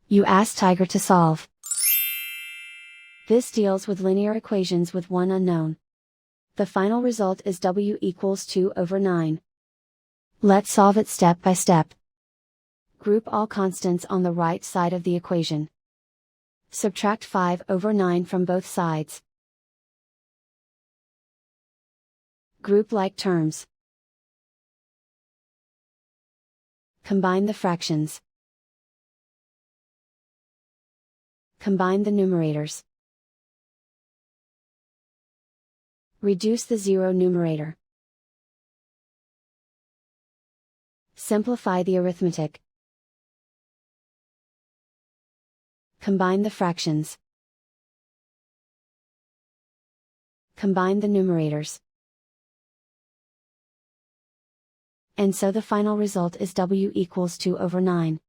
You ask Tiger to solve. This deals with linear equations with one unknown. The final result is w equals 2/9. Let's solve it step by step. Group all constants on the right side of the equation. Subtract 5/9 from both sides. Group like terms. Combine the fractions. Combine the numerators. Reduce the zero numerator. Simplify the arithmetic. Combine the fractions. Combine the numerators. And so the final result is w equals 2/9.